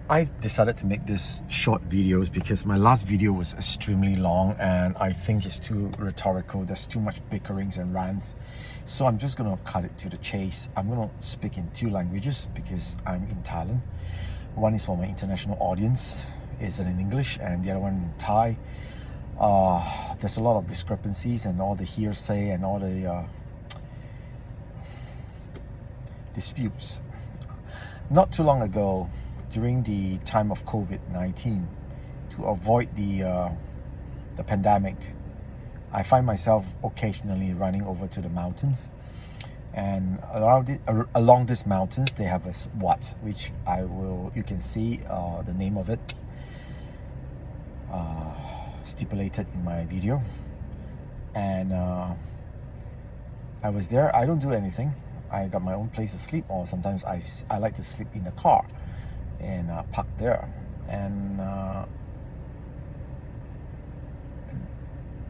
I've decided to make this short videos because my last video was extremely long and I think it's too rhetorical. There's too much bickerings and rants. So I'm just gonna cut it to the chase. I'm gonna speak in two languages because I'm in Thailand. One is for my international audience, is in English, and the other one in Thai. There's a lot of discrepancies and all the hearsay and all the disputes. Not too long ago, during the time of COVID-19, to avoid the pandemic, I find myself occasionally running over to the mountains, and along these mountains they have a wat, which you can see the name of it stipulated in my video, and I was there. I don't do anything. I got my own place to sleep, or sometimes I like to sleep in the car and park there. And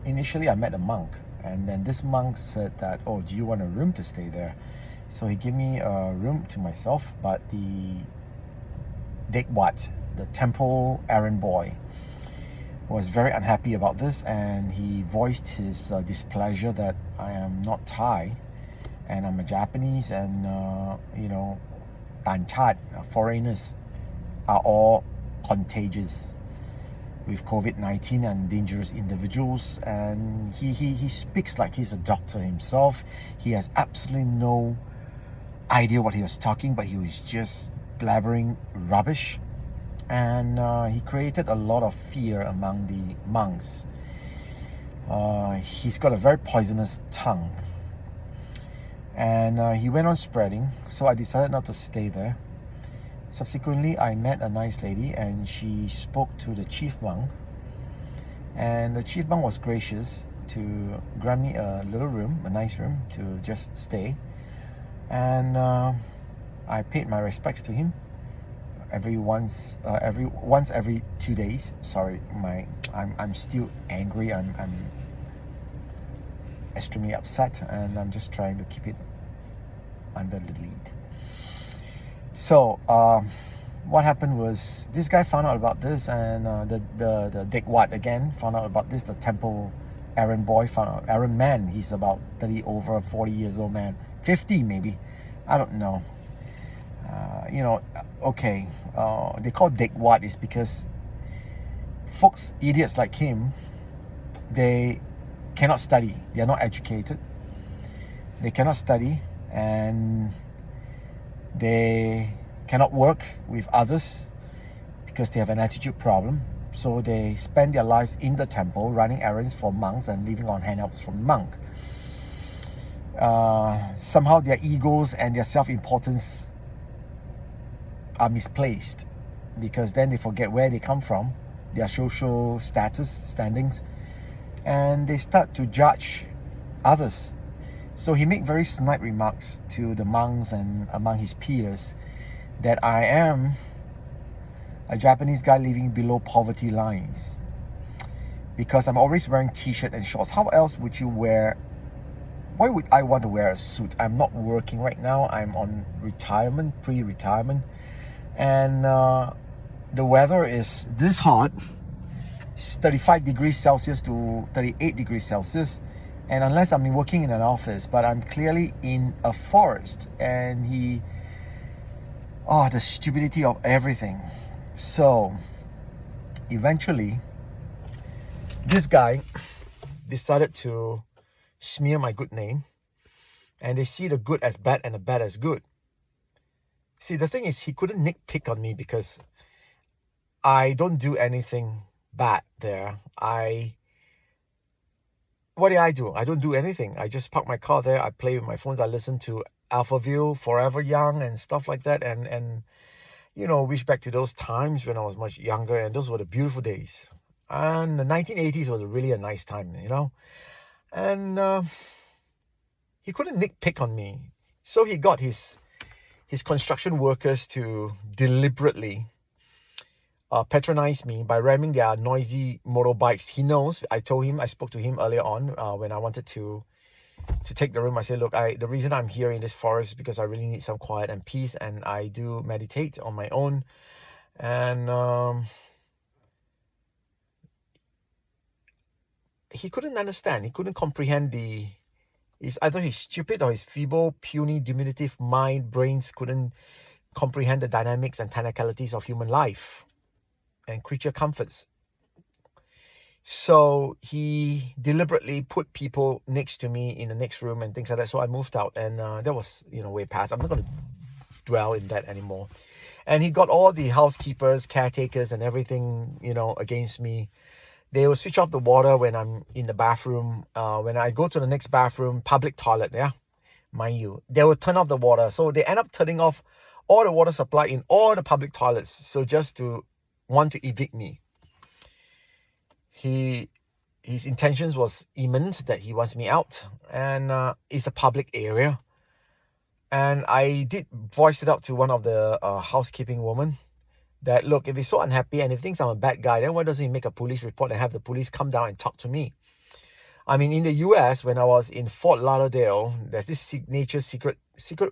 initially I met a monk, and then this monk said that, oh, do you want a room to stay there? So he gave me a room to myself, but the Dekwat, the temple errand boy, was very unhappy about this, and he voiced his displeasure that I am not Thai and I'm a Japanese, and Tanchat, foreigners are all contagious with COVID-19 and dangerous individuals. And he speaks like he's a doctor himself. He has absolutely no idea what he was talking, but he was just blabbering rubbish. And he created a lot of fear among the monks. He's got a very poisonous tongue. And he went on spreading, so I decided not to stay there. Subsequently, I met a nice lady, and she spoke to the chief monk. And the chief monk was gracious to grant me a little room, a nice room, to just stay. And I paid my respects to him once every 2 days. Sorry, I'm still angry. I'm extremely upset, and I'm just trying to keep it under the lead. So what happened was, this guy found out about this, and the Dekwat again found out about this. The temple errand boy found out, errand man, he's about 40 years old man, 50 maybe, I don't know. Okay, they call Dekwat is because folks, idiots like him, they cannot study. They are not educated. They cannot study, and they cannot work with others because they have an attitude problem. So they spend their lives in the temple running errands for monks and living on handouts from monk. Somehow their egos and their self-importance are misplaced, because then they forget where they come from, their social standings, and they start to judge others. So he made very snide remarks to the monks and among his peers that I am a Japanese guy living below poverty lines because I'm always wearing t-shirt and shorts. How else would you wear? Why would I want to wear a suit? I'm not working right now. I'm on retirement, pre-retirement, and the weather is this hot. 35 degrees Celsius to 38 degrees Celsius, and unless I'm working in an office, but I'm clearly in a forest, and the stupidity of everything. So eventually this guy decided to smear my good name, and they see the good as bad and the bad as good. See, the thing is, he couldn't nitpick on me because I don't do anything bad there. What do? I don't do anything. I just park my car there. I play with my phones. I listen to Alphaville, Forever Young, and stuff like that. And wish back to those times when I was much younger, and those were the beautiful days. And the 1980s was really a nice time, And he couldn't nitpick on me, so he got his construction workers to deliberately patronize me by ramming their noisy motorbikes. He knows. I spoke to him earlier on when I wanted to take the room. I said, look, the reason I'm here in this forest is because I really need some quiet and peace, and I do meditate on my own. And he couldn't understand. He couldn't comprehend either his stupid or his feeble, puny, diminutive brains couldn't comprehend the dynamics and technicalities of human life and creature comforts. So he deliberately put people next to me in the next room and things like that. So I moved out, and that was, way past. I'm not going to dwell in that anymore. And he got all the housekeepers, caretakers, and everything, against me. They will switch off the water when I'm in the bathroom. When I go to the next bathroom, public toilet, mind you, they will turn off the water. So they end up turning off all the water supply in all the public toilets. So just to want to evict me. His intentions was imminent, that he wants me out, and it's a public area. And I did voice it out to one of the housekeeping women that, look, if he's so unhappy and if he thinks I'm a bad guy, then why doesn't he make a police report and have the police come down and talk to me? I mean, in the US, when I was in Fort Lauderdale, there's this secret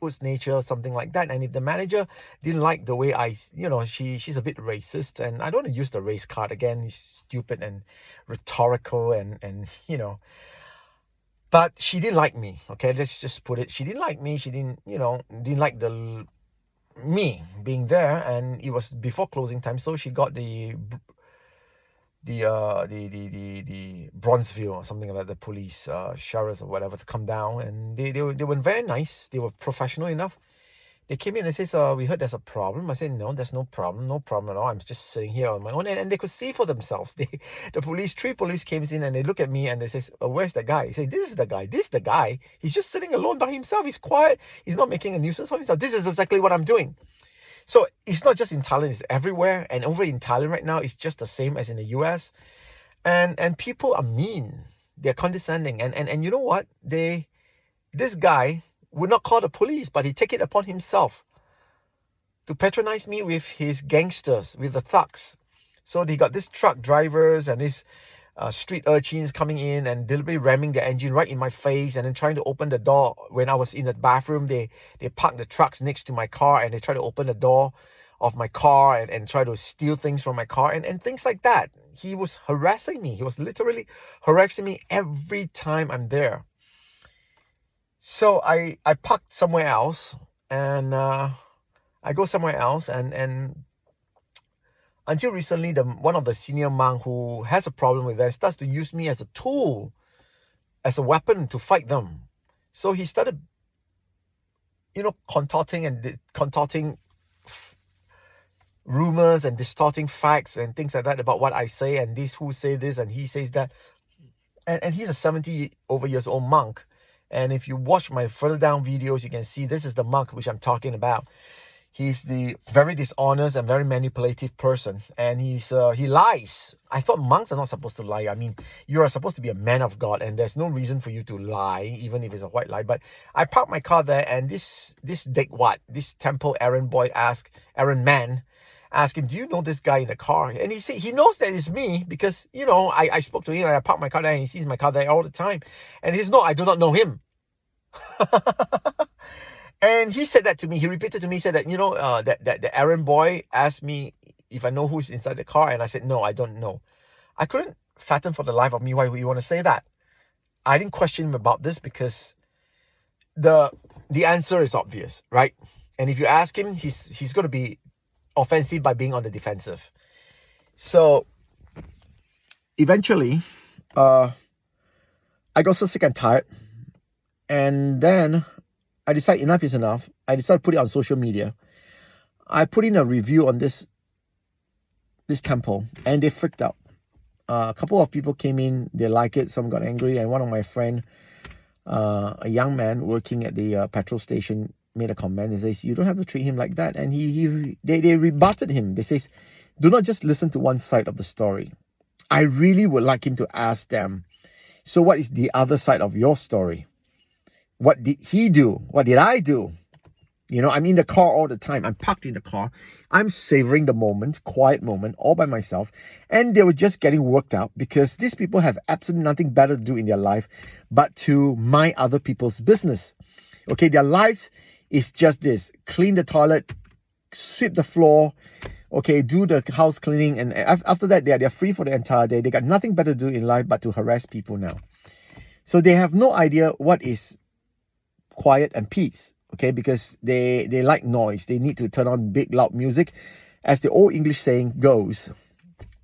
Woods nature, something like that. And if the manager didn't like the way she's a bit racist, and I don't want to use the race card again, it's stupid and rhetorical and but she didn't like me, okay? Let's just put it. She didn't like me. She didn't like me being there, and it was before closing time, so she got the Bronzeville or something like that, the police sheriffs or whatever, to come down, and they were very nice. They were professional enough. They came in and says, we heard there's a problem. I said, no, there's no problem at all. I'm just sitting here on my own, and they could see for themselves. Three police came in and they look at me and they says, where's the guy? I say, this is the guy. He's just sitting alone by himself. He's quiet. He's not making a nuisance of himself. This is exactly what I'm doing. So it's not just in Thailand, it's everywhere. And over in Thailand right now, it's just the same as in the US. And people are mean. They're condescending. And you know what? This guy would not call the police, but he take it upon himself to patronize me with his gangsters, with the thugs. So they got these truck drivers and these street urchins coming in and deliberately ramming their engine right in my face, and then trying to open the door. When I was in the bathroom, they parked the trucks next to my car and they try to open the door of my car and try to steal things from my car and things like that. He was harassing me. He was literally harassing me every time I'm there. So I parked somewhere else, and I go somewhere else, and until recently, one of the senior monk who has a problem with that starts to use me as a tool, as a weapon to fight them. So he started, contorting rumors and distorting facts and things like that about what I say, and this who say this and he says that. And he's a 70-over-years-old monk. And if you watch my further down videos, you can see this is the monk which I'm talking about. He's the very dishonest and very manipulative person, and he lies. I thought monks are not supposed to lie. I mean, you are supposed to be a man of God, and there's no reason for you to lie, even if it's a white lie. But I parked my car there, and this temple errand man asked him, do you know this guy in the car? And he said he knows that it's me because, I spoke to him, and I parked my car there, and he sees my car there all the time. And he says, no, I do not know him. And he said that to me. He repeated to me, said that, that the errand boy asked me if I know who's inside the car. And I said, no, I don't know. I couldn't fathom for the life of me why would you want to say that. I didn't question him about this because the answer is obvious, right? And if you ask him, he's going to be offensive by being on the defensive. So eventually, I got so sick and tired. And then I decided enough is enough. I decided to put it on social media. I put in a review on this temple, and they freaked out. A couple of people came in, they liked it, some got angry, and one of my friend, a young man working at the petrol station, made a comment and says, you don't have to treat him like that. And they rebutted him. They says, do not just listen to one side of the story. I really would like him to ask them, so what is the other side of your story? What did he do? What did I do? I'm in the car all the time. I'm parked in the car. I'm savoring the moment, quiet moment, all by myself. And they were just getting worked out because these people have absolutely nothing better to do in their life but to mind other people's business. Okay, their life is just this: clean the toilet, sweep the floor, okay, do the house cleaning, and after that they're free for the entire day. They got nothing better to do in life but to harass people now. So they have no idea what is quiet and peace, okay, because they like noise. They need to turn on big loud music. As the old English saying goes,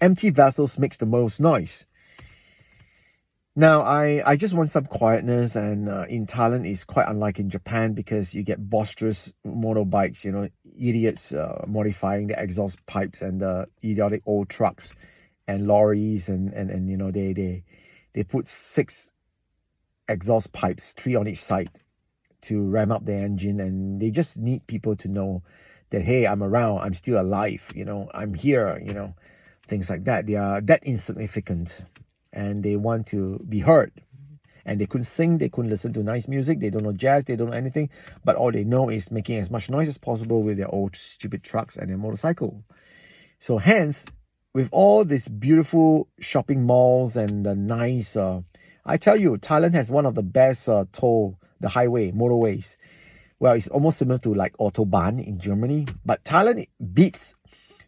empty vessels makes the most noise. Now, I just want some quietness, and in Thailand it's quite unlike in Japan because you get boisterous motorbikes, you know, idiots modifying the exhaust pipes, and idiotic old trucks and lorries, and you know, they put 6 exhaust pipes, 3 on each side, to ram up the engine, and they just need people to know that, hey, I'm around, I'm still alive, you know, I'm here, you know, things like that. They are that insignificant, and they want to be heard. And they couldn't sing, they couldn't listen to nice music, they don't know jazz, they don't know anything, but all they know is making as much noise as possible with their old stupid trucks and their motorcycle. So hence, with all these beautiful shopping malls and the nice, I tell you, Thailand has one of the best the highway, motorways. Well, it's almost similar to like Autobahn in Germany, but Thailand beats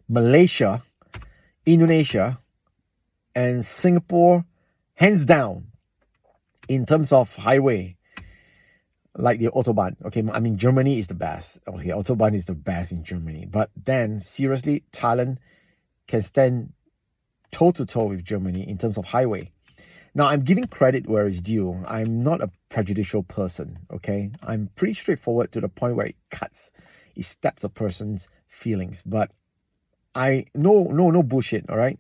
Malaysia, Indonesia, and Singapore hands down in terms of highway, like the Autobahn. Okay, I mean, Germany is the best. Okay, Autobahn is the best in Germany. But then, seriously, Thailand can stand toe-to-toe with Germany in terms of highway. Now, I'm giving credit where it's due. I'm not a prejudicial person, okay? I'm pretty straightforward to the point where it stabs a person's feelings. But no bullshit, all right?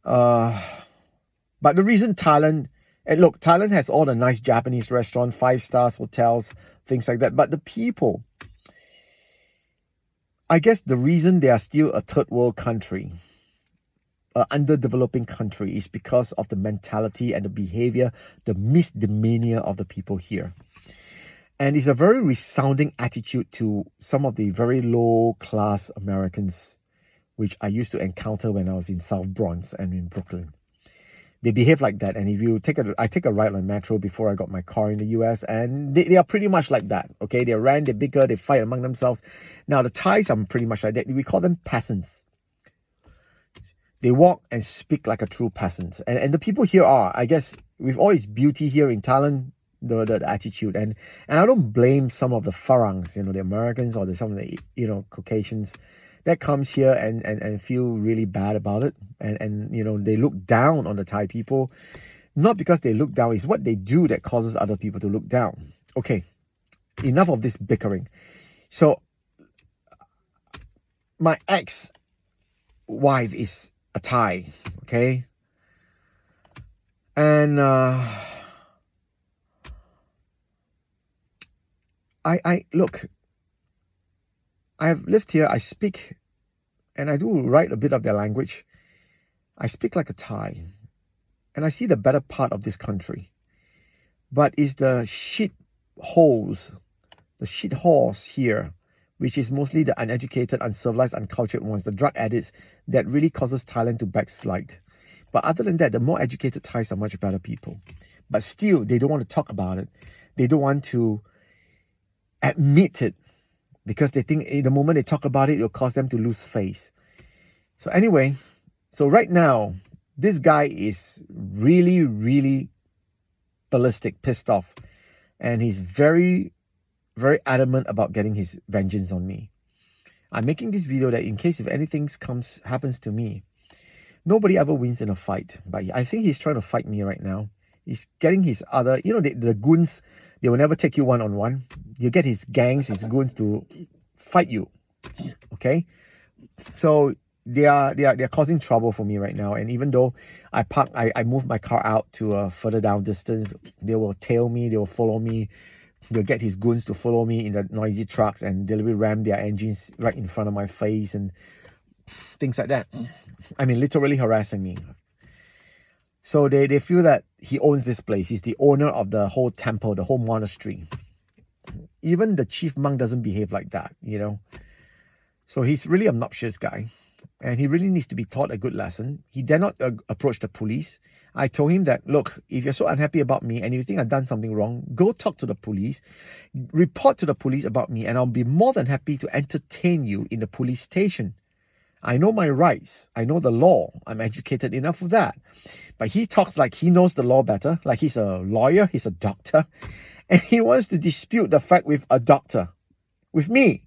But the reason Thailand, and look, Thailand has all the nice Japanese restaurants, 5 stars hotels, things like that. But the people, I guess the reason they are still a third world country, underdeveloping country, is because of the mentality and the behavior, the misdemeanor of the people here. And it's a very resounding attitude to some of the very low class Americans, which I used to encounter when I was in South Bronx and in Brooklyn. They behave like that. And if you I take a ride on metro before I got my car in the US, and they are pretty much like that. Okay, they rant, they bicker, they fight among themselves. Now the Thais are pretty much like that. We call them peasants. They walk and speak like a true peasant. And the people here are, I guess, with all its beauty here in Thailand, the attitude. And I don't blame some of the Farangs, you know, the Americans or some of the, you know, Caucasians that comes here and feel really bad about it. And you know, they look down on the Thai people. Not because they look down, it's what they do that causes other people to look down. Okay, enough of this bickering. So, my ex-wife is a Thai, okay? And I look, I've lived here, I speak, and I do write a bit of their language. I speak like a Thai, and I see the better part of this country. But it's the shit holes, the shit halls here, which is mostly the uneducated, uncivilized, uncultured ones, the drug addicts, that really causes Thailand to backslide. But other than that, the more educated Thais are much better people. But still, they don't want to talk about it. They don't want to admit it, because they think the moment they talk about it, it'll cause them to lose face. So anyway, so right now, this guy is really, really ballistic, pissed off. And he's very, very adamant about getting his vengeance on me. I'm making this video that in case if anything happens to me, nobody ever wins in a fight. But I think he's trying to fight me right now. He's getting his other, you know, the goons, they will never take you one-on-one. You get his gangs, his goons to fight you. Okay? So they are causing trouble for me right now. And even though I move my car out to a further down distance, they will tail me, they will follow me. They'll get his goons to follow me in the noisy trucks and they'll ram their engines right in front of my face and things like that. I mean, literally harassing me. So they feel that he owns this place. He's the owner of the whole temple, the whole monastery. Even the chief monk doesn't behave like that, you know. So he's really an obnoxious guy. And he really needs to be taught a good lesson. He dare not approach the police. I told him that, look, if you're so unhappy about me and you think I've done something wrong, go talk to the police, report to the police about me, and I'll be more than happy to entertain you in the police station. I know my rights. I know the law. I'm educated enough for that. But he talks like he knows the law better, like he's a lawyer, he's a doctor. And he wants to dispute the fact with a doctor, with me,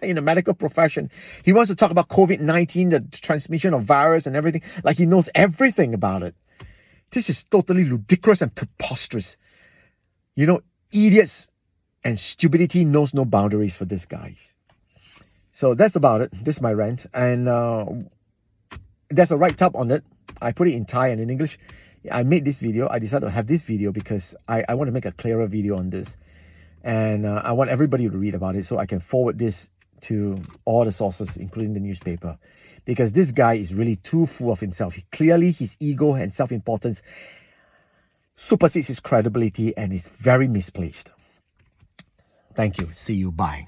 in the medical profession. He wants to talk about COVID-19, the transmission of virus and everything, like he knows everything about it. This is totally ludicrous and preposterous. You know, idiots and stupidity knows no boundaries for these guys. So that's about it. This is my rant. And there's a write-up on it. I put it in Thai and in English. I made this video. I decided to have this video because I want to make a clearer video on this. And I want everybody to read about it so I can forward this to all the sources, including the newspaper. Because this guy is really too full of himself. Clearly, his ego and self-importance supersedes his credibility and is very misplaced. Thank you. See you. Bye.